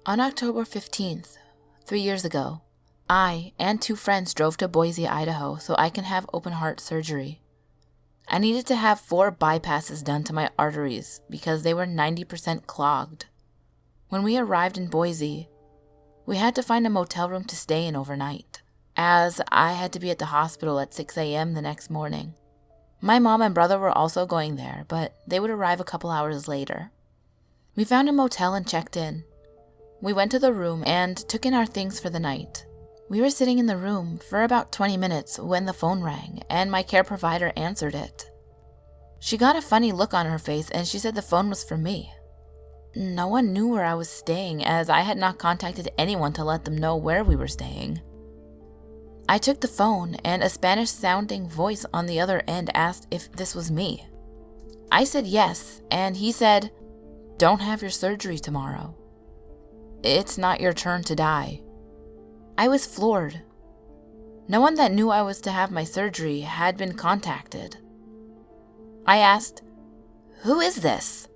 On October 15th, 3 years ago, I and 2 friends drove to Boise, Idaho so I can have open heart surgery. I needed to have 4 bypasses done to my arteries because they were 90% clogged. When we arrived in Boise, we had to find a motel room to stay in overnight, as I had to be at the hospital at 6 a.m. the next morning. My mom and brother were also going there, but they would arrive a couple hours later. We found a motel and checked in. We went to the room and took in our things for the night. We were sitting in the room for about 20 minutes when the phone rang and my care provider answered it. She got a funny look on her face and she said the phone was for me. No one knew where I was staying as I had not contacted anyone to let them know where we were staying. I took the phone and a Spanish-sounding voice on the other end asked if this was me. I said yes, and he said, "Don't have your surgery tomorrow. It's not your turn to die." I was floored. No one that knew I was to have my surgery had been contacted. I asked, "Who is this?"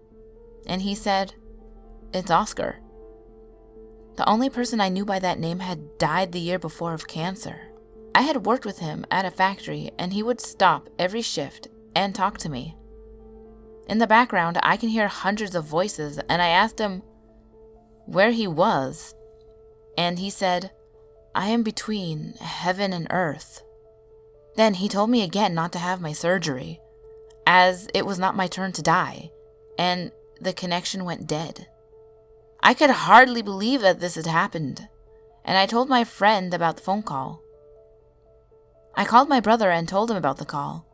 And he said, "It's Oscar." The only person I knew by that name had died the year before of cancer. I had worked with him at a factory and he would stop every shift and talk to me. In the background, I can hear hundreds of voices and I asked him where he was, and he said, "I am between heaven and earth." Then he told me again not to have my surgery, as it was not my turn to die, and the connection went dead. I could hardly believe that this had happened, and I told my friend about the phone call. I called my brother and told him about the call.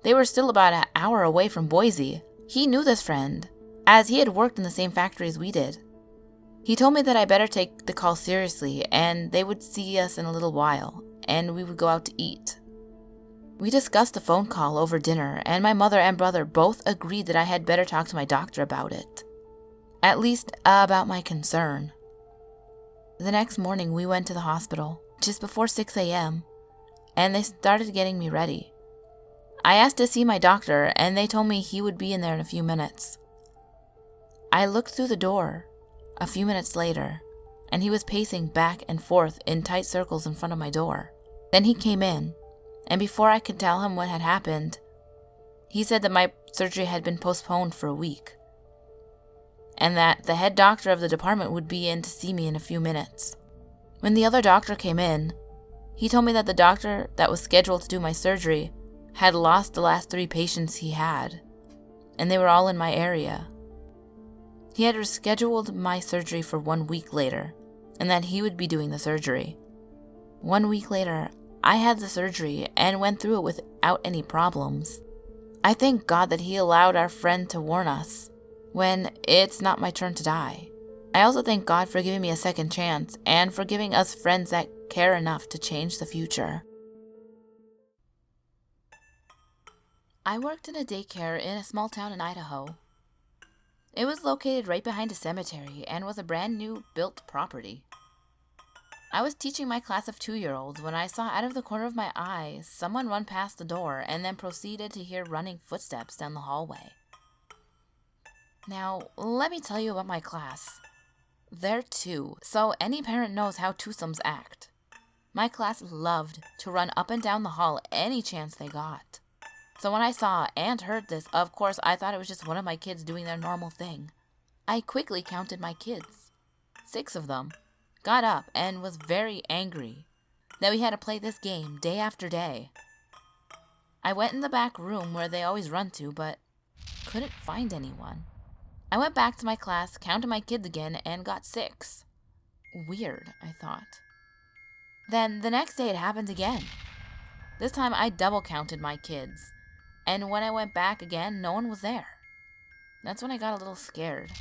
They were still about an hour away from Boise. He knew this friend, as he had worked in the same factory as we did. He told me that I better take the call seriously and they would see us in a little while, and we would go out to eat. We discussed the phone call over dinner, and my mother and brother both agreed that I had better talk to my doctor about it. At least, about my concern. The next morning, we went to the hospital, just before 6 a.m., and they started getting me ready. I asked to see my doctor, and they told me he would be in there in a few minutes. I looked through the door a few minutes later, and he was pacing back and forth in tight circles in front of my door. Then he came in, and before I could tell him what had happened, he said that my surgery had been postponed for a week, and that the head doctor of the department would be in to see me in a few minutes. When the other doctor came in, he told me that the doctor that was scheduled to do my surgery had lost the last 3 patients he had, and they were all in my area. He had rescheduled my surgery for 1 week later, and that he would be doing the surgery. 1 week later, I had the surgery and went through it without any problems. I thank God that he allowed our friend to warn us when it's not my turn to die. I also thank God for giving me a second chance and for giving us friends that care enough to change the future. I worked in a daycare in a small town in Idaho. It was located right behind a cemetery and was a brand new built property. I was teaching my class of 2-year-olds when I saw out of the corner of my eye someone run past the door and then proceeded to hear running footsteps down the hallway. Now, let me tell you about my class. They're 2, so any parent knows how twosomes act. My class loved to run up and down the hall any chance they got. So when I saw and heard this, of course, I thought it was just one of my kids doing their normal thing. I quickly counted my kids, 6 of them, got up and was very angry that we had to play this game day after day. I went in the back room where they always run to, but couldn't find anyone. I went back to my class, counted my kids again, and got 6. Weird, I thought. Then the next day it happened again. This time I double counted my kids. And when I went back again, no one was there. That's when I got a little scared.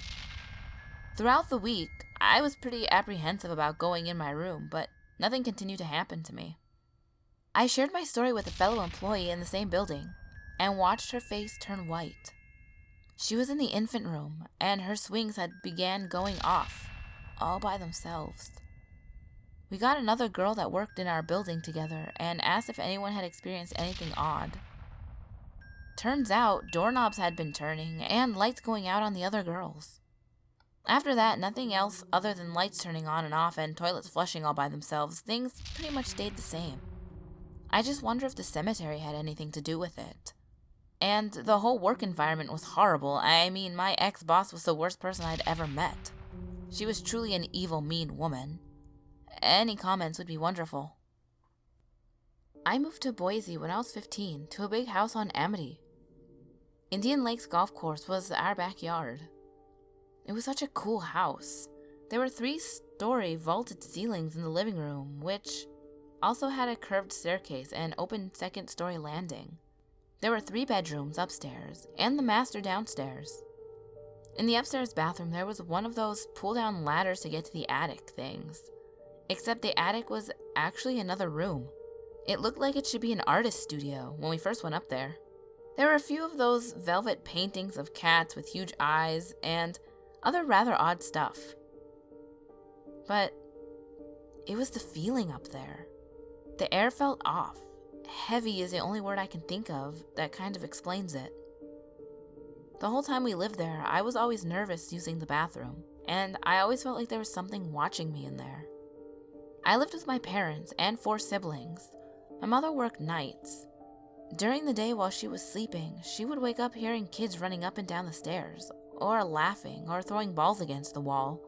Throughout the week, I was pretty apprehensive about going in my room, but nothing continued to happen to me. I shared my story with a fellow employee in the same building and watched her face turn white. She was in the infant room, and her swings had began going off, all by themselves. We got another girl that worked in our building together and asked if anyone had experienced anything odd. Turns out, doorknobs had been turning and lights going out on the other girls. After that, nothing else other than lights turning on and off and toilets flushing all by themselves. Things pretty much stayed the same. I just wonder if the cemetery had anything to do with it. And the whole work environment was horrible. I mean, my ex-boss was the worst person I'd ever met. She was truly an evil, mean woman. Any comments would be wonderful. I moved to Boise when I was 15 to a big house on Amity. Indian Lakes Golf Course was our backyard. It was such a cool house. There were 3-story vaulted ceilings in the living room, which also had a curved staircase and open second-story landing. There were 3 bedrooms upstairs and the master downstairs. In the upstairs bathroom, there was one of those pull-down ladders to get to the attic things. Except the attic was actually another room. It looked like it should be an artist studio when we first went up there. There were a few of those velvet paintings of cats with huge eyes and other rather odd stuff. But it was the feeling up there. The air felt off. Heavy is the only word I can think of that kind of explains it. The whole time we lived there, I was always nervous using the bathroom, and I always felt like there was something watching me in there. I lived with my parents and 4 siblings. My mother worked nights. During the day while she was sleeping, she would wake up hearing kids running up and down the stairs, or laughing, or throwing balls against the wall.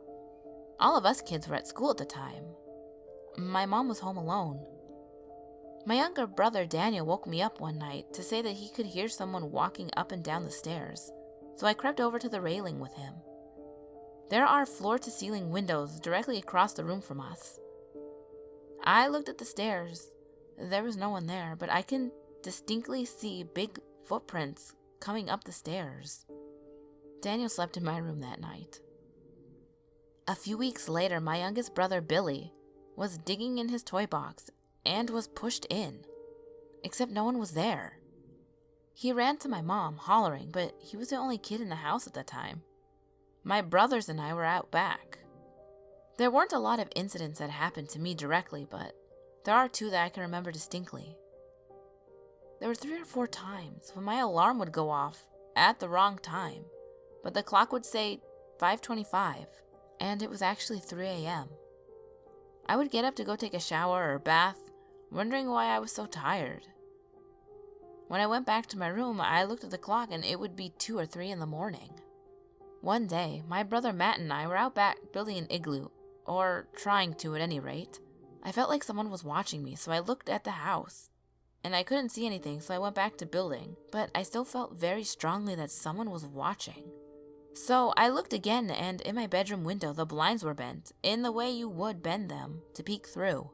All of us kids were at school at the time. My mom was home alone. My younger brother Daniel woke me up one night to say that he could hear someone walking up and down the stairs, so I crept over to the railing with him. There are floor-to-ceiling windows directly across the room from us. I looked at the stairs. There was no one there, but I can distinctly see big footprints coming up the stairs. Daniel slept in my room that night. A few weeks later, my youngest brother Billy was digging in his toy box and was pushed in, except no one was there. He ran to my mom, hollering, but he was the only kid in the house at the time. My brothers and I were out back. There weren't a lot of incidents that happened to me directly, but there are 2 that I can remember distinctly. There were 3 or 4 times when my alarm would go off at the wrong time, but the clock would say 5:25, and it was actually 3 a.m. I would get up to go take a shower or bath, wondering why I was so tired. When I went back to my room, I looked at the clock and it would be 2 or 3 in the morning. One day, my brother Matt and I were out back building an igloo, or trying to at any rate. I felt like someone was watching me, so I looked at the house. And I couldn't see anything, so I went back to building, but I still felt very strongly that someone was watching. So I looked again, and in my bedroom window, the blinds were bent, in the way you would bend them to peek through.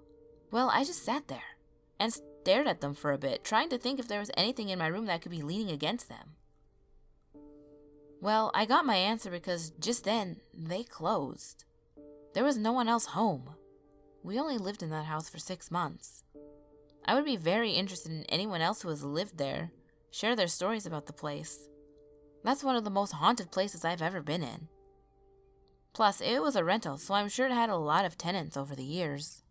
Well, I just sat there and stared at them for a bit, trying to think if there was anything in my room that could be leaning against them. Well, I got my answer because just then, they closed. There was no one else home. We only lived in that house for 6 months. I would be very interested in anyone else who has lived there, share their stories about the place. That's one of the most haunted places I've ever been in. Plus, it was a rental, so I'm sure it had a lot of tenants over the years.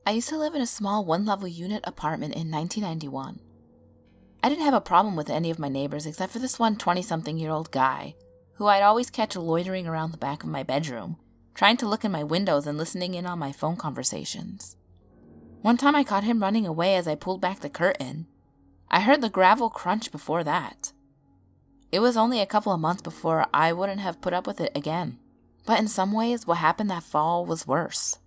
I used to live in a small 1-level unit apartment in 1991. I didn't have a problem with any of my neighbors except for this one 20-something-year-old guy, who I'd always catch loitering around the back of my bedroom, trying to look in my windows and listening in on my phone conversations. One time I caught him running away as I pulled back the curtain. I heard the gravel crunch before that. It was only a couple of months before I wouldn't have put up with it again. But in some ways, what happened that fall was worse.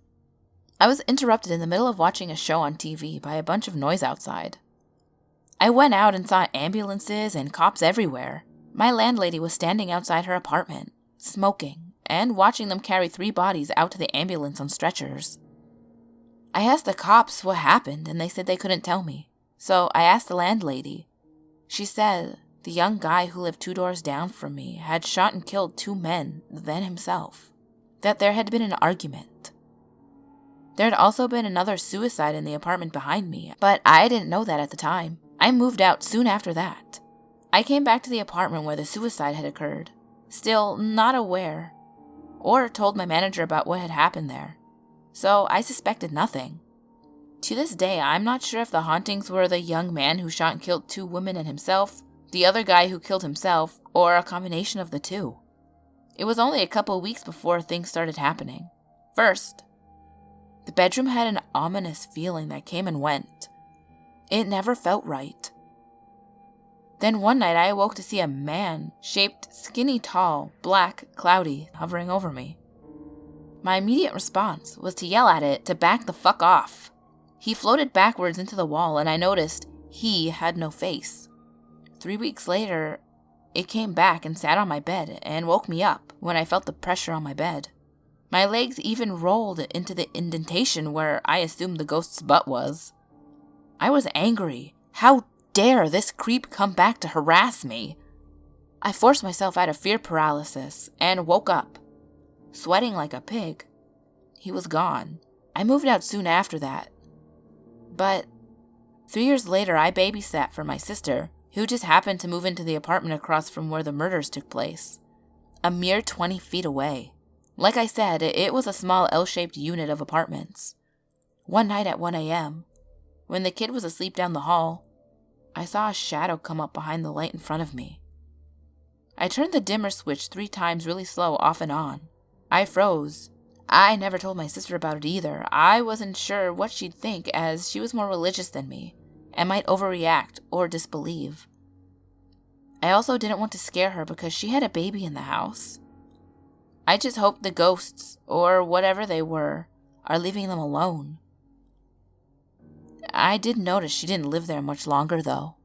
I was interrupted in the middle of watching a show on TV by a bunch of noise outside. I went out and saw ambulances and cops everywhere. My landlady was standing outside her apartment, smoking, and watching them carry 3 bodies out to the ambulance on stretchers. I asked the cops what happened, and they said they couldn't tell me. So I asked the landlady. She said the young guy who lived 2 doors down from me had shot and killed 2 men, then himself. That there had been an argument. There had also been another suicide in the apartment behind me, but I didn't know that at the time. I moved out soon after that. I came back to the apartment where the suicide had occurred, still not aware, or told my manager about what had happened there. So I suspected nothing. To this day, I'm not sure if the hauntings were the young man who shot and killed 2 women and himself, the other guy who killed himself, or a combination of the 2. It was only a couple weeks before things started happening. First, the bedroom had an ominous feeling that came and went. It never felt right. Then one night I awoke to see a man, shaped, skinny, tall, black, cloudy, hovering over me. My immediate response was to yell at it to back the fuck off. He floated backwards into the wall and I noticed he had no face. 3 weeks later, it came back and sat on my bed and woke me up when I felt the pressure on my bed. My legs even rolled into the indentation where I assumed the ghost's butt was. I was angry. How dare this creep come back to harass me? I forced myself out of fear paralysis and woke up, sweating like a pig. He was gone. I moved out soon after that. But 3 years later, I babysat for my sister, who just happened to move into the apartment across from where the murders took place, a mere 20 feet away. Like I said, it was a small L-shaped unit of apartments. One night at 1 a.m., when the kid was asleep down the hall, I saw a shadow come up behind the light in front of me. I turned the dimmer switch 3 times really slow off and on. I froze. I never told my sister about it either. I wasn't sure what she'd think as she was more religious than me and might overreact or disbelieve. I also didn't want to scare her because she had a baby in the house. I just hoped the ghosts, or whatever they were, are leaving them alone. I did notice she didn't live there much longer, though.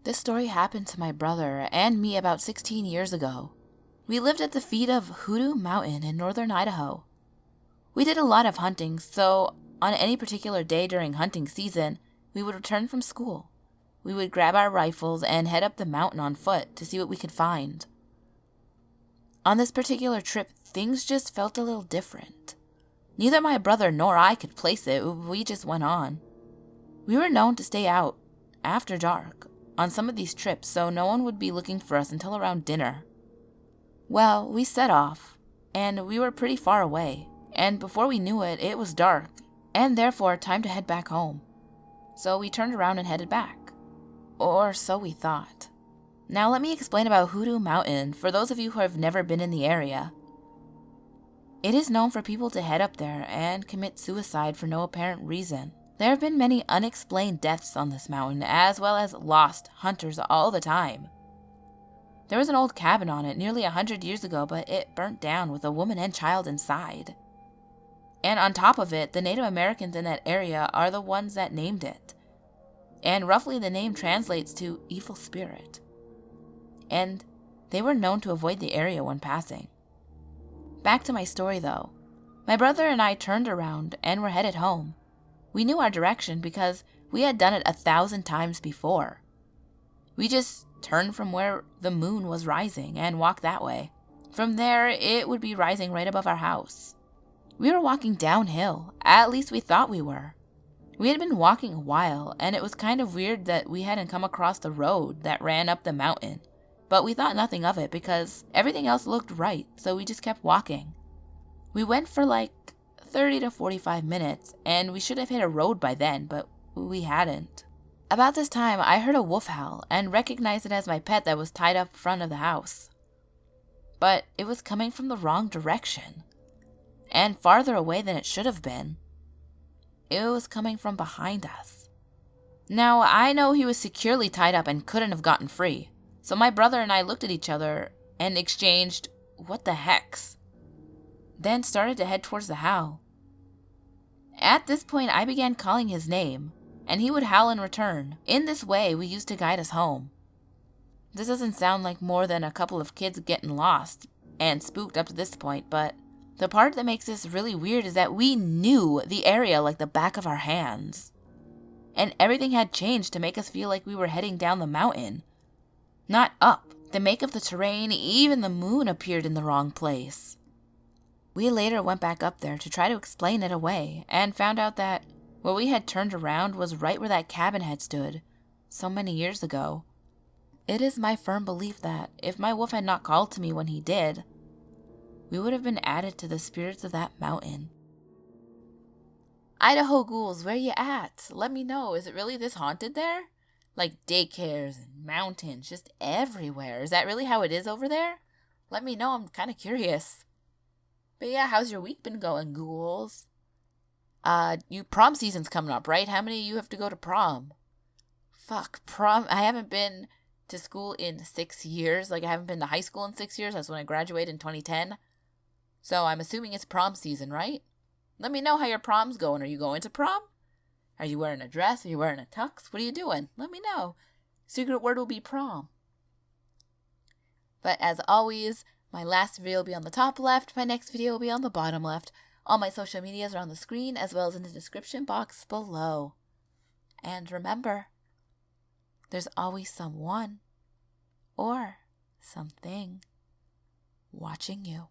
This story happened to my brother and me about 16 years ago. We lived at the feet of Hoodoo Mountain in northern Idaho. We did a lot of hunting, so on any particular day during hunting season, we would return from school. We would grab our rifles and head up the mountain on foot to see what we could find. On this particular trip, things just felt a little different. Neither my brother nor I could place it, we just went on. We were known to stay out after dark on some of these trips, so no one would be looking for us until around dinner. Well, we set off, and we were pretty far away, and before we knew it, it was dark, and therefore time to head back home. So we turned around and headed back. Or so we thought. Now let me explain about Hoodoo Mountain for those of you who have never been in the area. It is known for people to head up there and commit suicide for no apparent reason. There have been many unexplained deaths on this mountain, as well as lost hunters all the time. There was an old cabin on it nearly 100 years ago, but it burnt down with a woman and child inside. And on top of it, the Native Americans in that area are the ones that named it. And roughly the name translates to evil spirit. And they were known to avoid the area when passing. Back to my story though. My brother and I turned around and were headed home. We knew our direction because we had done it 1,000 times before. We just turned from where the moon was rising and walked that way. From there, it would be rising right above our house. We were walking downhill, at least we thought we were. We had been walking a while, and it was kind of weird that we hadn't come across the road that ran up the mountain. But we thought nothing of it because everything else looked right, so we just kept walking. We went for like 30 to 45 minutes, and we should have hit a road by then, but we hadn't. About this time, I heard a wolf howl and recognized it as my pet that was tied up front of the house. But it was coming from the wrong direction, and farther away than it should have been. It was coming from behind us. Now, I know he was securely tied up and couldn't have gotten free, so my brother and I looked at each other and exchanged, "What the hex?" Then started to head towards the howl. At this point, I began calling his name, and he would howl in return. In this way, we used to guide us home. This doesn't sound like more than a couple of kids getting lost and spooked up to this point, but the part that makes this really weird is that we knew the area like the back of our hands. And everything had changed to make us feel like we were heading down the mountain, not up. The make of the terrain, even the moon appeared in the wrong place. We later went back up there to try to explain it away and found out that where we had turned around was right where that cabin had stood so many years ago. It is my firm belief that if my wolf had not called to me when he did, we would have been added to the spirits of that mountain. Idaho ghouls, where you at? Let me know. Is it really this haunted there? Like daycares and mountains just everywhere. Is that really how it is over there? Let me know. I'm kind of curious. But yeah, how's your week been going, ghouls? You prom season's coming up, right? How many of you have to go to prom? Fuck, prom. I haven't been to school in 6 years. Like, I haven't been to high school in 6 years. That's when I graduated in 2010. So I'm assuming it's prom season, right? Let me know how your prom's going. Are you going to prom? Are you wearing a dress? Are you wearing a tux? What are you doing? Let me know. Secret word will be prom. But as always, my last video will be on the top left. My next video will be on the bottom left. All my social medias are on the screen as well as in the description box below. And remember, there's always someone or something watching you.